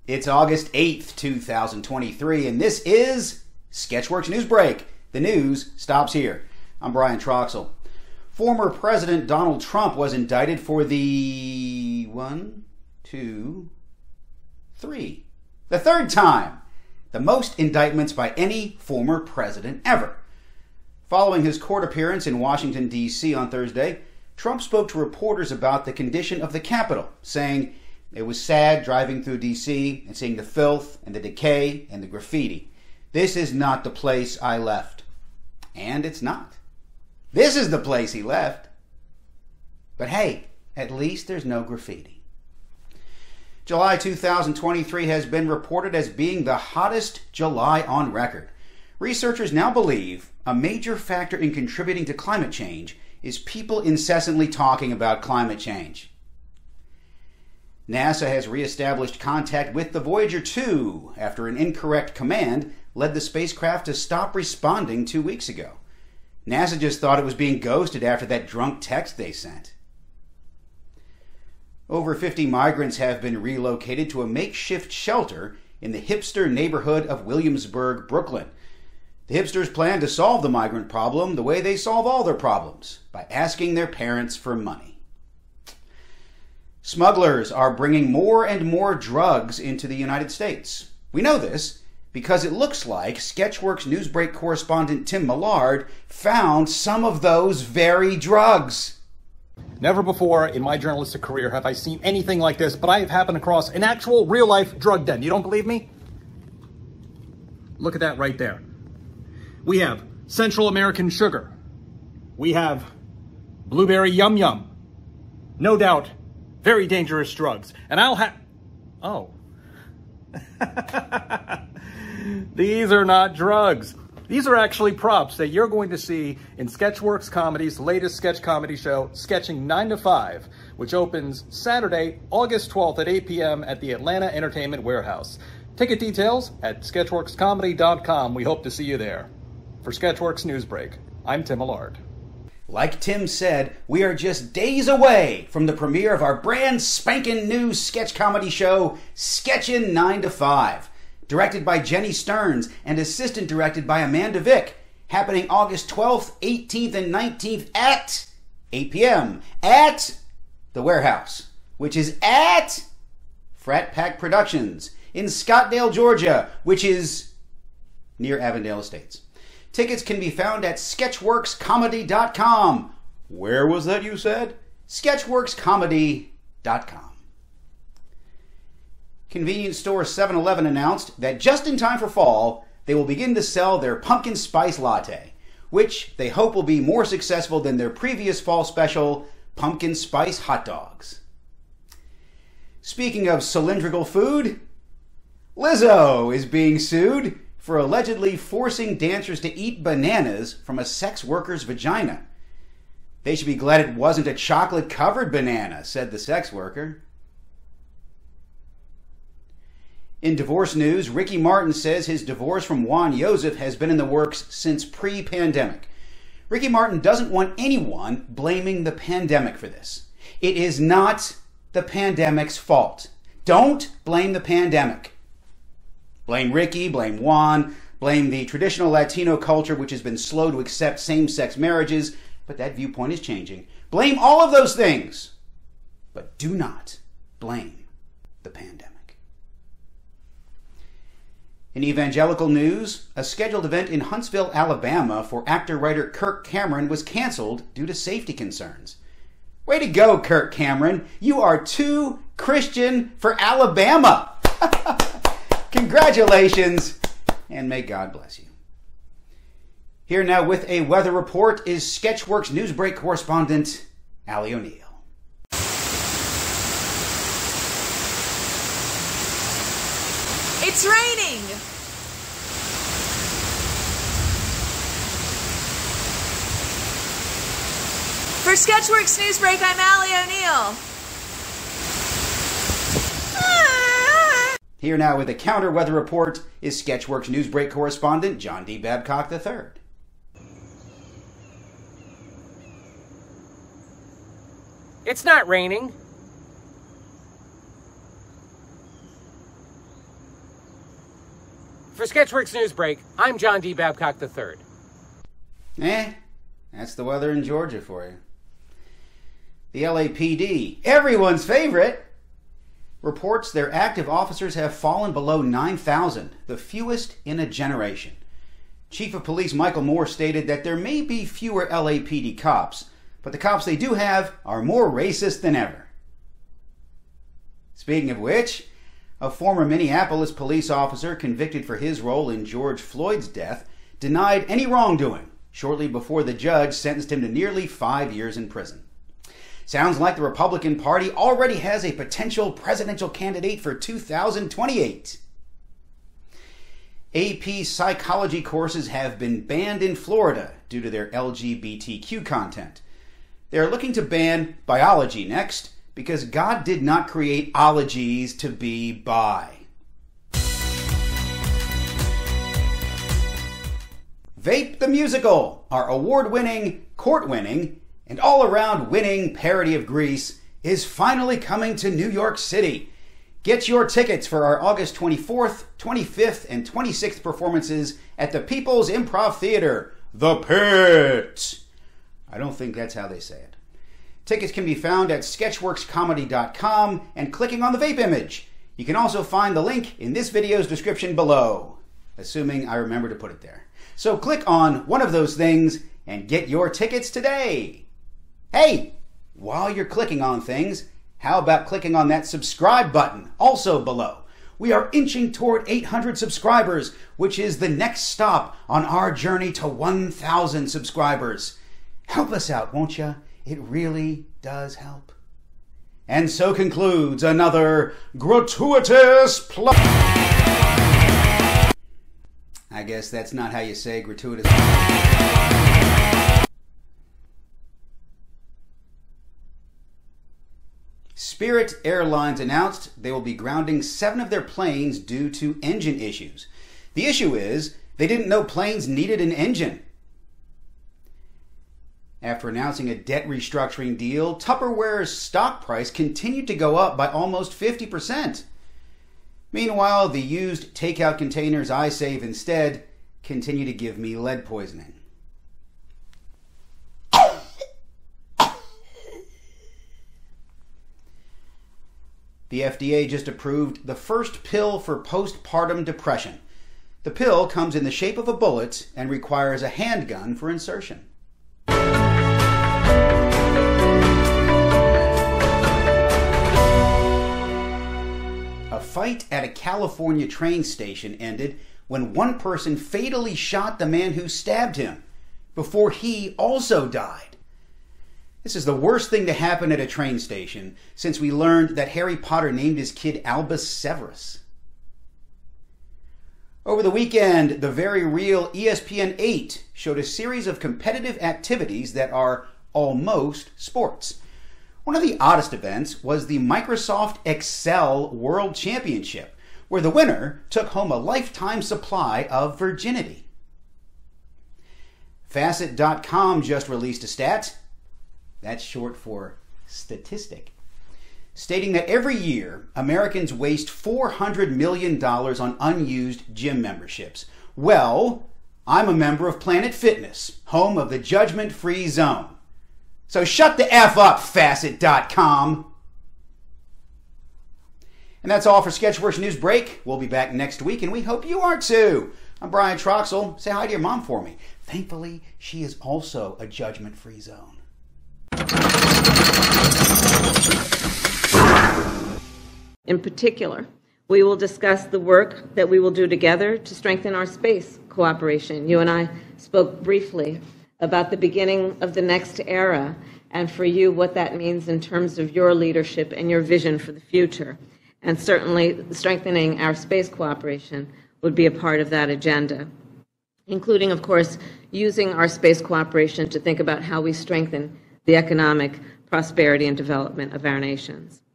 It's August 8th, 2023, and this is Sketchworks News Break. The news stops here. I'm Brian Troxel. Former President Donald Trump was indicted for the third time. The most indictments by any former president ever. Following his court appearance in Washington, D.C. on Thursday, Trump spoke to reporters about the condition of the Capitol, saying, "It was sad driving through D.C. and seeing the filth and the decay and the graffiti. This is not the place I left." And it's not. This is the place he left. But hey, at least there's no graffiti. July 2023 has been reported as being the hottest July on record. Researchers now believe a major factor in contributing to climate change is people incessantly talking about climate change. NASA has reestablished contact with the Voyager 2 after an incorrect command led the spacecraft to stop responding 2 weeks ago. NASA just thought it was being ghosted after that drunk text they sent. Over 50 migrants have been relocated to a makeshift shelter in the hipster neighborhood of Williamsburg, Brooklyn. The hipsters plan to solve the migrant problem the way they solve all their problems, by asking their parents for money. Smugglers are bringing more and more drugs into the United States. We know this because it looks like Sketchworks Newsbreak correspondent Tim Millard found some of those very drugs. Never before in my journalistic career have I seen anything like this, but I have happened across an actual real-life drug den. You don't believe me? Look at that right there. We have Central American sugar. We have blueberry yum yum. No doubt, very dangerous drugs. And I'll have... Oh. These are not drugs. These are actually props that you're going to see in Sketchworks Comedy's latest sketch comedy show, Sketching 9 to 5, which opens Saturday, August 12th at 8 p.m. at the Atlanta Entertainment Warehouse. Ticket details at sketchworkscomedy.com. We hope to see you there. For Sketchworks Newsbreak, I'm Tim Millard. Like Tim said, we are just days away from the premiere of our brand spanking new sketch comedy show, Sketchin' 9 to 5. Directed by Jenny Stearns and assistant directed by Amanda Vick, happening August 12th, 18th, and 19th at 8 p.m. at the Warehouse, which is at Frat Pack Productions in Scottsdale, Georgia, which is near Avondale Estates. Tickets can be found at sketchworkscomedy.com. Where was that you said? sketchworkscomedy.com. Convenience store 7-Eleven announced that just in time for fall, they will begin to sell their pumpkin spice latte, which they hope will be more successful than their previous fall special, pumpkin spice hot dogs. Speaking of cylindrical food, Lizzo is being sued for allegedly forcing dancers to eat bananas from a sex worker's vagina. They should be glad it wasn't a chocolate-covered banana, said the sex worker. In divorce news, Ricky Martin says his divorce from Juan Joseph has been in the works since pre-pandemic. Ricky Martin doesn't want anyone blaming the pandemic for this. It is not the pandemic's fault. Don't blame the pandemic. Blame Ricky, blame Juan, blame the traditional Latino culture, which has been slow to accept same-sex marriages, but that viewpoint is changing. Blame all of those things, but do not blame the pandemic. In evangelical news, a scheduled event in Huntsville, Alabama for actor-writer Kirk Cameron was canceled due to safety concerns. Way to go, Kirk Cameron. You are too Christian for Alabama. Congratulations, and may God bless you. Here now with a weather report is Sketchworks Newsbreak correspondent Allie O'Neill. It's raining! For Sketchworks Newsbreak, I'm Allie O'Neill. Here now with a counter weather report is Sketchworks Newsbreak correspondent John D. Babcock III. It's not raining. For Sketchworks Newsbreak, I'm John D. Babcock III. That's the weather in Georgia for you. The LAPD, everyone's favorite, reports their active officers have fallen below 9,000, the fewest in a generation. Chief of Police Michael Moore stated that there may be fewer LAPD cops, but the cops they do have are more racist than ever. Speaking of which, a former Minneapolis police officer convicted for his role in George Floyd's death denied any wrongdoing shortly before the judge sentenced him to nearly 5 years in prison. Sounds like the Republican Party already has a potential presidential candidate for 2028. AP psychology courses have been banned in Florida due to their LGBTQ content. They are looking to ban biology next because God did not create ologies to be bi. Vape the Musical, our award-winning, court-winning, and all-around winning parody of Grease, is finally coming to New York City. Get your tickets for our August 24th, 25th, and 26th performances at the People's Improv Theater, The Pit. I don't think that's how they say it. Tickets can be found at sketchworkscomedy.com and clicking on the vape image. You can also find the link in this video's description below, assuming I remember to put it there. So click on one of those things and get your tickets today. Hey, while you're clicking on things, how about clicking on that subscribe button also below? We are inching toward 800 subscribers, which is the next stop on our journey to 1,000 subscribers. Help us out, won't you? It really does help. And so concludes another gratuitous plug. I guess that's not how you say gratuitous. Spirit Airlines announced they will be grounding 7 of their planes due to engine issues. The issue is they didn't know planes needed an engine. After announcing a debt restructuring deal, Tupperware's stock price continued to go up by almost 50%. Meanwhile, the used takeout containers I save instead continue to give me lead poisoning. The FDA just approved the first pill for postpartum depression. The pill comes in the shape of a bullet and requires a handgun for insertion. A fight at a California train station ended when one person fatally shot the man who stabbed him before he also died. This is the worst thing to happen at a train station since we learned that Harry Potter named his kid Albus Severus. Over the weekend, the very real ESPN 8 showed a series of competitive activities that are almost sports. One of the oddest events was the Microsoft Excel World Championship, where the winner took home a lifetime supply of virginity. Facet.com just released a stat, that's short for statistic, stating that every year Americans waste $400 million on unused gym memberships. Well, I'm a member of Planet Fitness, home of the judgment-free zone. So shut the F up, Facet.com. And that's all for Sketchworks News Break. We'll be back next week, and we hope you are too. I'm Brian Troxel. Say hi to your mom for me. Thankfully, she is also a judgment-free zone. In particular, we will discuss the work that we will do together to strengthen our space cooperation. You and I spoke briefly about the beginning of the next era, and for you, what that means in terms of your leadership and your vision for the future. And certainly, strengthening our space cooperation would be a part of that agenda, including, of course, using our space cooperation to think about how we strengthen the economic prosperity and development of our nations.